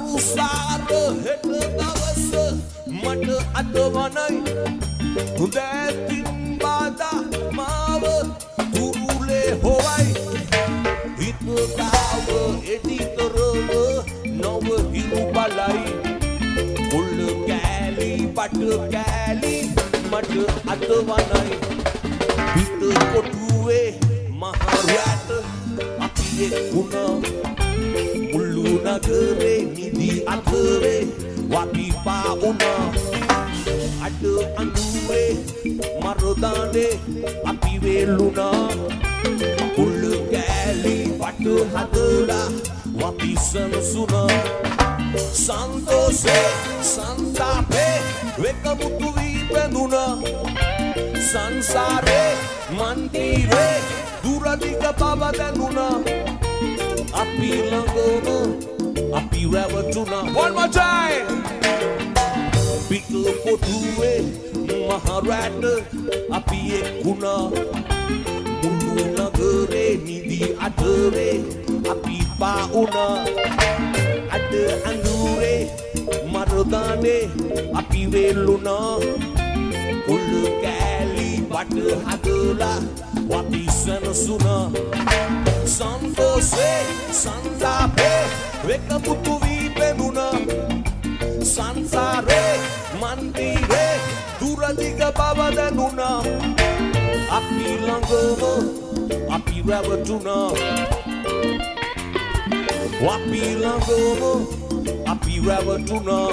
සංසාර හෙට දවස මට අතවනයි හුදැතින් බාදා මාව තුරුලේ හොවයි හිත දාව එදිතරව නොව හිරු බලයි මුල්ල කෑලි බට කෑලි මට අතවනයි හිත කොටුවේ මහරැට අපි එක්ුණා මුල්ලු නගරේ නිදි අතරේ වපිපා වුණා අඩ අඳුවේ මරදානේ අපි වේලුණා මුල්ලු කෑලි බට හදලා වපි සනසුණා සන්තෝෂේ සංතාපේ වෙකමුතු වී බැඳුණා සංසාරේ මන්දිරේ දුරදිග බව දැනුණා අපි ළඟම අපි රැවටුණා one more time පිට පොටුවේ මහරැට අපි එක්ුණා මුළු නගරේ නිදි අතරේ අපි පා වුණා අඩ අඳුරේ මරදානේ අපි වේලුණා මුළු කෑලි බට හදලා වපි සනසුණා සන්තෝෂේ සංතාපේ වෙකමුතු වී බැඳුණා සංසාරේ මන්දිරේ දුරදිග බව දැනුණා අපි ළඟම අපි රැවටුණා අපි ළඟම අපි රැවටුණා